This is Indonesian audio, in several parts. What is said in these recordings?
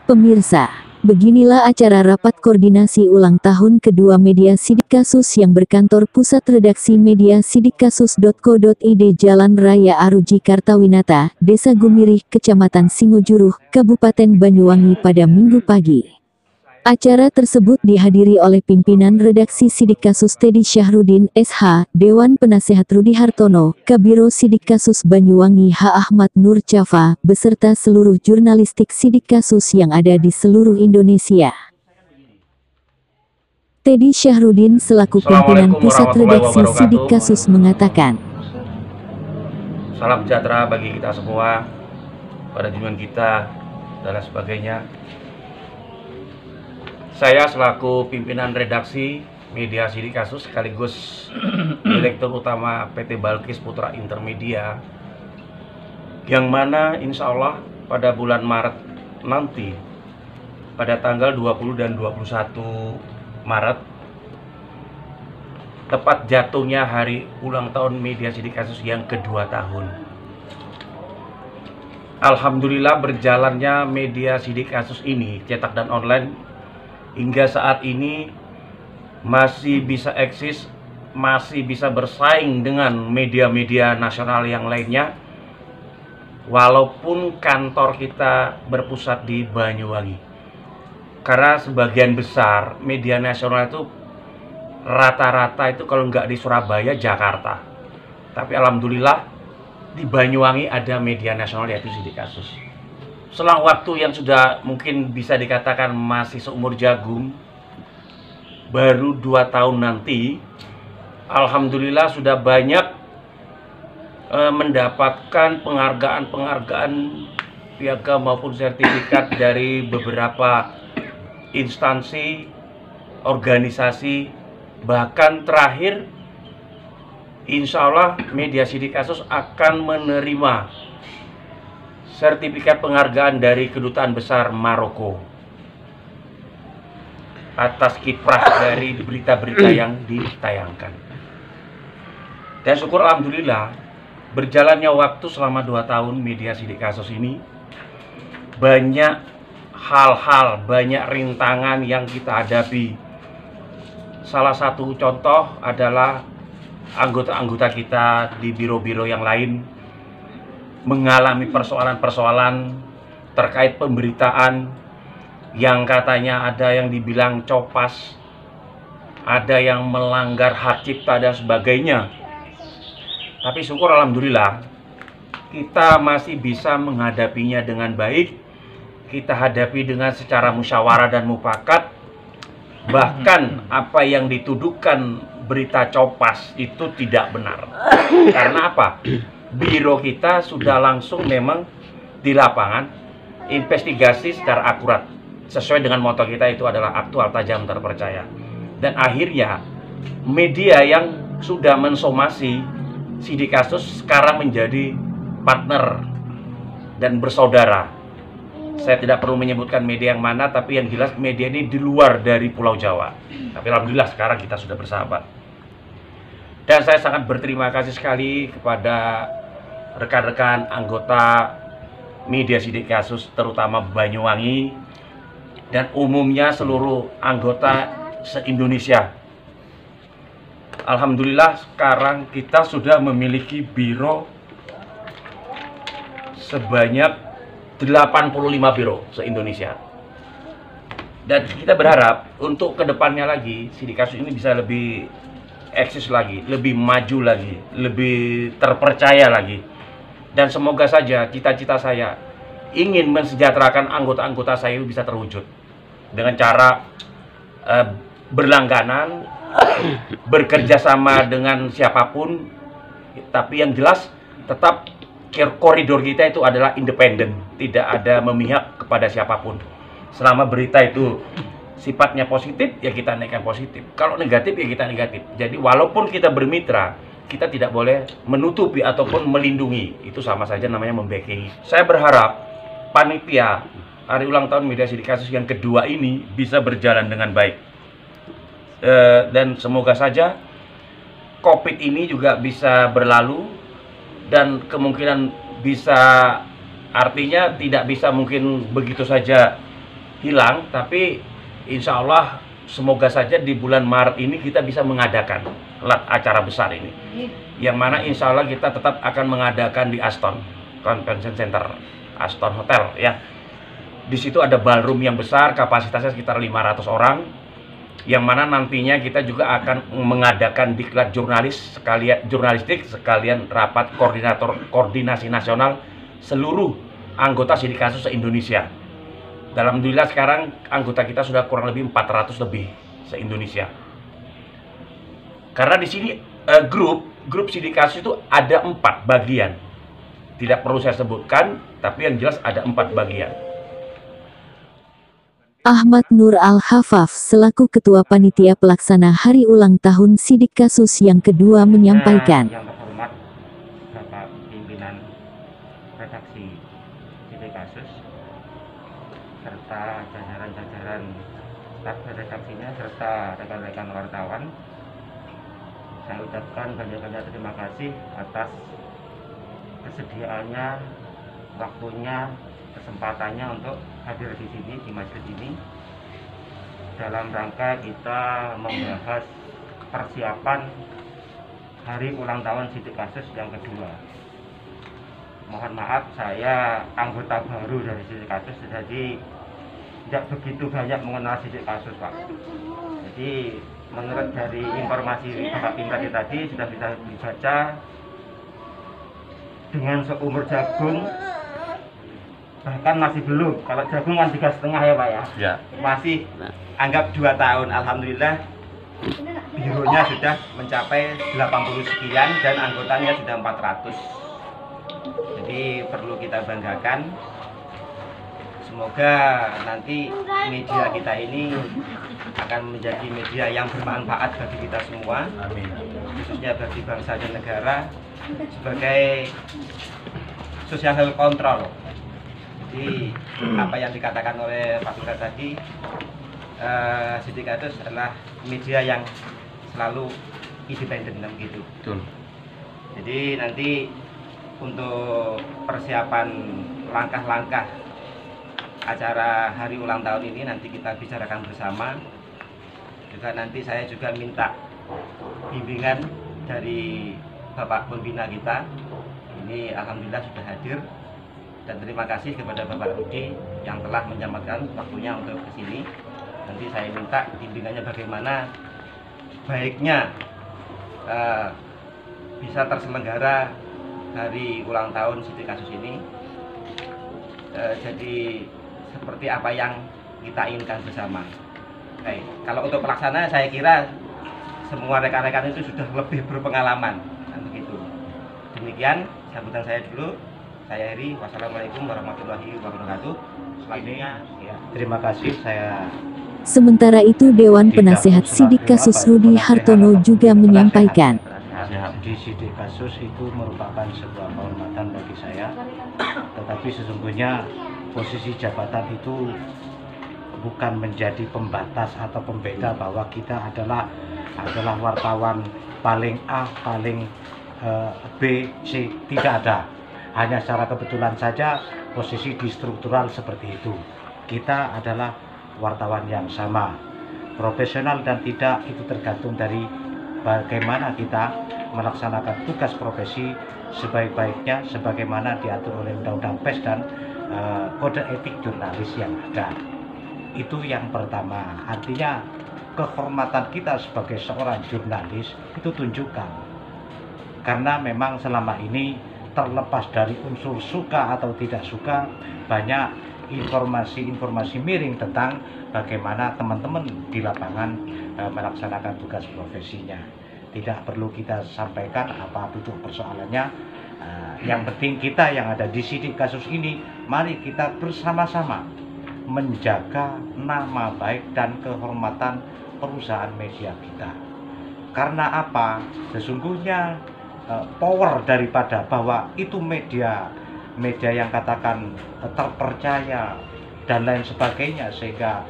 Pemirsa, beginilah acara rapat koordinasi ulang tahun kedua Media Sidik Kasus yang berkantor pusat redaksi mediasidikkasus.co.id Jalan Raya Aruji Kartawinata, Desa Gumirih, Kecamatan Singojuruh, Kabupaten Banyuwangi pada Minggu pagi. Acara tersebut dihadiri oleh pimpinan redaksi Sidik Kasus Teddy Syahrudin, SH, Dewan Penasehat Rudi Hartono, Kabiro Sidik Kasus Banyuwangi H. Ahmad Nur Chafa, beserta seluruh jurnalistik Sidik Kasus yang ada di seluruh Indonesia. Teddy Syahrudin selaku pimpinan pusat redaksi Sidik Kasus mengatakan, salam sejahtera bagi kita semua, pada junjungan kita, dan lain sebagainya. Saya selaku pimpinan redaksi Media Sidik Kasus sekaligus Direktur Utama PT Balkis Putra Intermedia, yang mana insya Allah pada bulan Maret nanti, pada tanggal 20 dan 21 Maret, tepat jatuhnya hari ulang tahun Media Sidik Kasus yang kedua tahun. Alhamdulillah berjalannya Media Sidik Kasus ini, cetak dan online, hingga saat ini masih bisa eksis, masih bisa bersaing dengan media-media nasional yang lainnya, walaupun kantor kita berpusat di Banyuwangi. Karena sebagian besar media nasional itu rata-rata itu kalau nggak di Surabaya, Jakarta. Tapi alhamdulillah di Banyuwangi ada media nasional yaitu Sidik Kasus. Selang waktu yang sudah mungkin bisa dikatakan masih seumur jagung, baru 2 tahun nanti, alhamdulillah sudah banyak mendapatkan penghargaan-penghargaan piagam maupun sertifikat dari beberapa instansi, organisasi, bahkan terakhir insya Allah Media Sidik Kasus akan menerima sertifikat penghargaan dari Kedutaan Besar Maroko atas kiprah dari berita-berita yang ditayangkan. Dan syukur alhamdulillah berjalannya waktu selama 2 tahun Media Sidik Kasus ini, banyak hal-hal, banyak rintangan yang kita hadapi. Salah satu contoh adalah anggota-anggota kita di biro-biro yang lain mengalami persoalan-persoalan terkait pemberitaan yang katanya ada yang dibilang copas, ada yang melanggar hak cipta dan sebagainya. Tapi syukur alhamdulillah kita masih bisa menghadapinya dengan baik. Kita hadapi dengan secara musyawarah dan mufakat. Bahkan apa yang dituduhkan berita copas itu tidak benar. Karena apa? Biro kita sudah langsung memang di lapangan investigasi secara akurat, sesuai dengan moto kita itu adalah aktual, tajam, terpercaya. Dan akhirnya media yang sudah mensomasi Sidik Kasus sekarang menjadi partner dan bersaudara. Saya tidak perlu menyebutkan media yang mana, tapi yang jelas media ini di luar dari Pulau Jawa. Tapi alhamdulillah sekarang kita sudah bersahabat. Dan saya sangat berterima kasih sekali kepada rekan-rekan anggota Media Sidik Kasus, terutama Banyuwangi, dan umumnya seluruh anggota se-Indonesia. Alhamdulillah sekarang kita sudah memiliki biro sebanyak 85 biro se-Indonesia. Dan kita berharap untuk kedepannya lagi Sidik Kasus ini bisa lebih eksis lagi, lebih maju lagi, lebih terpercaya lagi. Dan semoga saja cita-cita saya ingin mensejahterakan anggota-anggota saya bisa terwujud dengan cara berlangganan, bekerja sama dengan siapapun, tapi yang jelas tetap koridor kita itu adalah independen, tidak ada memihak kepada siapapun. Selama berita itu sifatnya positif, ya kita naikkan positif. Kalau negatif, ya kita negatif. Jadi walaupun kita bermitra, kita tidak boleh menutupi ataupun melindungi. Itu sama saja namanya membackingi. Saya berharap panitia hari ulang tahun Media Sidik Kasus yang kedua ini bisa berjalan dengan baik. Dan semoga saja COVID ini juga bisa berlalu, dan kemungkinan bisa, artinya tidak bisa mungkin begitu saja hilang, tapi insya Allah semoga saja di bulan Maret ini kita bisa mengadakan acara besar ini, yang mana insya Allah kita tetap akan mengadakan di Aston Convention Center, Aston Hotel ya. Di situ ada ballroom yang besar, kapasitasnya sekitar 500 orang, yang mana nantinya kita juga akan mengadakan diklat jurnalistik sekalian rapat koordinasi nasional seluruh anggota Sidik Kasus se-Indonesia. Alhamdulillah sekarang anggota kita sudah kurang lebih 400 lebih se-Indonesia. Karena di sini grup Sidik Kasus itu ada 4 bagian. Tidak perlu saya sebutkan, tapi yang jelas ada 4 bagian. Ahmad Nur Al-Hafaf selaku Ketua Panitia Pelaksana Hari Ulang Tahun Sidik Kasus yang kedua menyampaikan. Yang terhormat Bapak Pimpinan Redaksi Sidik Kasus serta jajaran-jajaran staf redaksinya serta rekan-rekan wartawan, saya ucapkan banyak-banyak terima kasih atas kesediaannya, waktunya, kesempatannya untuk hadir di sini, di majelis ini, dalam rangka kita membahas persiapan hari ulang tahun Sidik Kasus yang kedua. Mohon maaf, saya anggota baru dari Sidik Kasus, jadi tidak begitu banyak mengenal Sidik Kasus, Pak. Jadi menurut dari informasi Bapak Pimpinan tadi sudah bisa dibaca, dengan seumur jagung, bahkan masih belum. Kalau jagung kan 3,5 ya Pak ya. Ya. Masih anggap 2 tahun. Alhamdulillah bironya sudah mencapai 80 sekian dan anggotanya sudah 400. Jadi perlu kita banggakan. Semoga nanti media kita ini akan menjadi media yang bermanfaat bagi kita semua. Amin. Khususnya bagi bangsa dan negara sebagai social control. Jadi apa yang dikatakan oleh Pak Lurah tadi, Sidik Kasus adalah media yang selalu independen begitu. Betul. Jadi nanti untuk persiapan langkah-langkah acara hari ulang tahun ini nanti kita bicarakan bersama. Juga nanti saya juga minta bimbingan dari Bapak Pembina kita. Ini alhamdulillah sudah hadir. Dan terima kasih kepada Bapak Rudi yang telah menyempatkan waktunya untuk ke sini. Nanti saya minta bimbingannya bagaimana baiknya bisa terselenggara hari ulang tahun Sidik Kasus ini. Jadi seperti apa yang kita inginkan bersama. Kalau untuk pelaksana saya kira semua rekan-rekan itu sudah lebih berpengalaman. Dan begitu. Demikian sambutan saya dulu. Saya Heri, wassalamualaikum warahmatullahi wabarakatuh. Selanjutnya, ya, terima kasih. Saya Sementara itu Dewan Penasehat Sidik Kasus Rudi Hartono juga menyampaikan. Di Sidik Kasus itu merupakan sebuah kehormatan bagi saya, tetapi sesungguhnya posisi jabatan itu bukan menjadi pembatas atau pembeda bahwa kita adalah wartawan paling A, paling B, C, tidak ada. Hanya secara kebetulan saja posisi di struktural seperti itu. Kita adalah wartawan yang sama, profesional dan tidak itu tergantung dari bagaimana kita melaksanakan tugas profesi sebaik-baiknya sebagaimana diatur oleh Undang-Undang Pers dan kode etik jurnalis yang ada. Itu yang pertama. Artinya kehormatan kita sebagai seorang jurnalis itu tunjukkan. Karena memang selama ini terlepas dari unsur suka atau tidak suka, banyak informasi-informasi miring tentang bagaimana teman-teman di lapangan melaksanakan tugas profesinya. Tidak perlu kita sampaikan apa duduk persoalannya. Yang penting kita yang ada di Sidik Kasus ini, mari kita bersama-sama menjaga nama baik dan kehormatan perusahaan media kita. Karena apa? Sesungguhnya power daripada bahwa itu media yang katakan terpercaya dan lain sebagainya, sehingga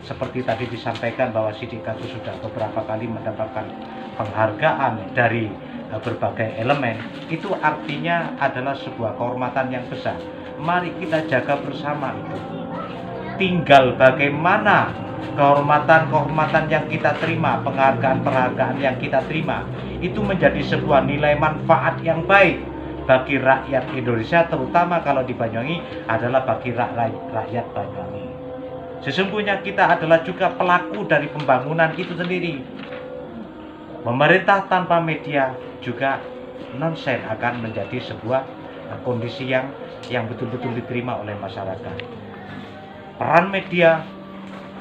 seperti tadi disampaikan bahwa Sidik Kasus sudah beberapa kali mendapatkan penghargaan dari berbagai elemen, itu artinya adalah sebuah kehormatan yang besar. Mari kita jaga bersama itu. tinggal bagaimana kehormatan-kehormatan yang kita terima, penghargaan-penghargaan yang kita terima, itu menjadi sebuah nilai manfaat yang baik bagi rakyat Indonesia, terutama kalau di Banyuwangi adalah bagi rakyat Banyuwangi. Sesungguhnya kita adalah juga pelaku dari pembangunan itu sendiri. Pemerintah tanpa media juga nonsen akan menjadi sebuah kondisi yang betul-betul diterima oleh masyarakat. Peran media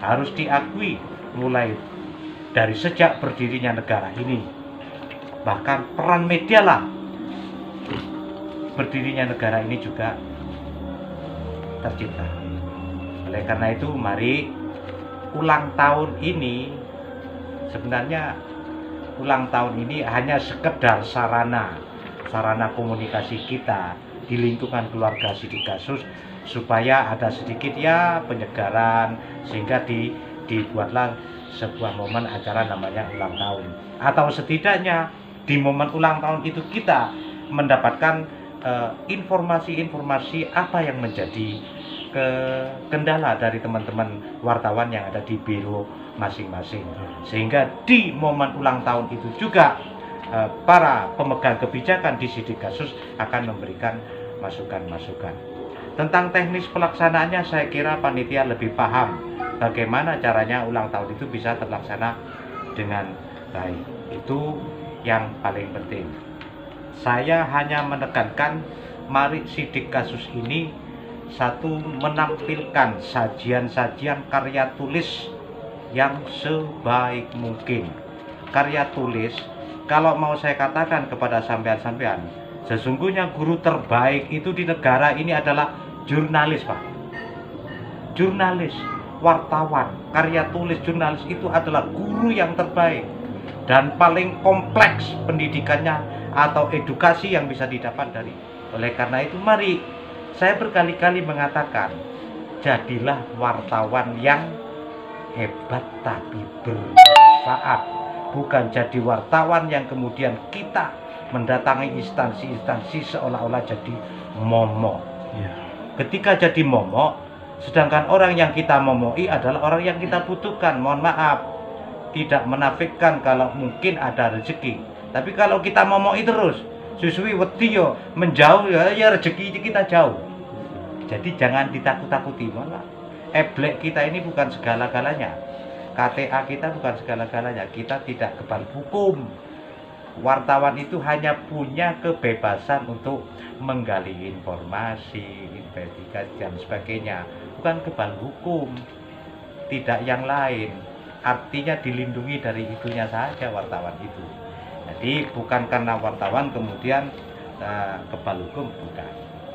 harus diakui mulai dari sejak berdirinya negara ini. Bahkan peran media lah berdirinya negara ini juga tercipta. Oleh karena itu, mari ulang tahun ini, sebenarnya ulang tahun ini hanya sekedar sarana komunikasi kita di lingkungan keluarga Sidik Kasus, supaya ada sedikit ya penyegaran, sehingga dibuatlah sebuah momen acara namanya ulang tahun. Atau setidaknya di momen ulang tahun itu kita mendapatkan informasi-informasi apa yang menjadi kendala dari teman-teman wartawan yang ada di biro masing-masing, sehingga di momen ulang tahun itu juga para pemegang kebijakan di Sidik Kasus akan memberikan masukan-masukan. Tentang teknis pelaksanaannya, saya kira panitia lebih paham bagaimana caranya ulang tahun itu bisa terlaksana dengan baik. Itu yang paling penting. Saya hanya menekankan, mari Sidik Kasus ini satu, menampilkan sajian-sajian karya tulis yang sebaik mungkin. Karya tulis, kalau mau saya katakan kepada sampean-sampean, sesungguhnya guru terbaik itu di negara ini adalah jurnalis, Pak. Jurnalis, wartawan, karya tulis jurnalis itu adalah guru yang terbaik dan paling kompleks pendidikannya atau edukasi yang bisa didapat dari. Oleh karena itu, mari, saya berkali-kali mengatakan, jadilah wartawan yang hebat tapi bermanfaat, bukan jadi wartawan yang kemudian kita mendatangi instansi-instansi seolah-olah jadi momok. Ketika jadi momok, sedangkan orang yang kita momoi adalah orang yang kita butuhkan. Mohon maaf, tidak menafikan kalau mungkin ada rezeki, tapi kalau kita momoi terus, susui wedi yo menjauh ya rezeki kita jauh. Jadi jangan ditakut-takuti, malah eblek kita ini bukan segala-galanya, KTA kita bukan segala-galanya, kita tidak kebal hukum. Wartawan itu hanya punya kebebasan untuk menggali informasi, investigasi dan sebagainya, bukan kebal hukum, tidak yang lain. Artinya dilindungi dari itunya saja wartawan itu. Jadi bukan karena wartawan kemudian kebal hukum, bukan.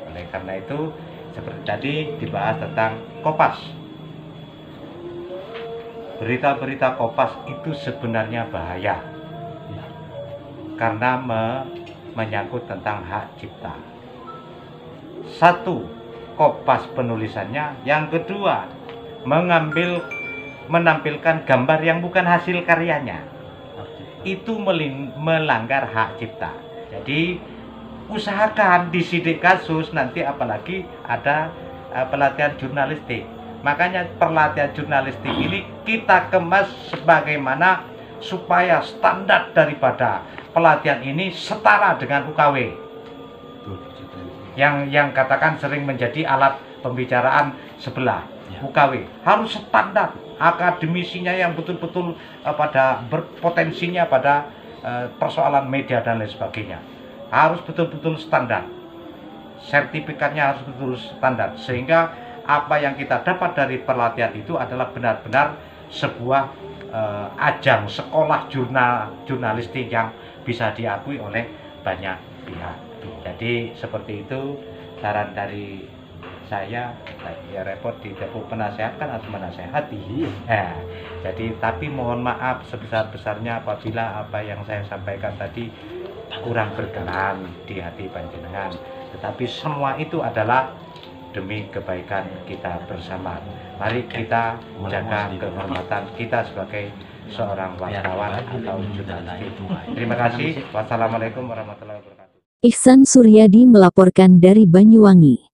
Oleh karena itu, seperti tadi dibahas tentang Kompas. Berita-berita Kompas itu sebenarnya bahaya karena menyangkut tentang hak cipta. Satu, Kompas penulisannya. Yang kedua, menampilkan gambar yang bukan hasil karyanya. Itu melanggar hak cipta. Jadi usahakan di Sidik Kasus nanti apalagi ada pelatihan jurnalistik. Makanya pelatihan jurnalistik ini kita kemas sebagaimana supaya standar daripada pelatihan ini setara dengan UKW. Yang katakan sering menjadi alat pembicaraan sebelah. UKW harus standar, akademisinya yang betul-betul pada berpotensinya pada persoalan media dan lain sebagainya. Harus betul-betul standar. Sertifikatnya harus betul standar, sehingga apa yang kita dapat dari pelatihan itu adalah benar-benar sebuah ajang sekolah jurnalistik yang bisa diakui oleh banyak pihak. Jadi seperti itu saran dari saya. Ya repot di dapur penasehat kan harus menasehati. Jadi tapi mohon maaf sebesar-besarnya apabila apa yang saya sampaikan tadi kurang berkenan di hati panjenengan. Tetapi semua itu adalah demi kebaikan kita bersama. Mari kita jaga kehormatan kita sebagai seorang wartawan atau jurnalis. Terima kasih. Wassalamualaikum warahmatullahi wabarakatuh. Ihsan Suryadi melaporkan dari Banyuwangi.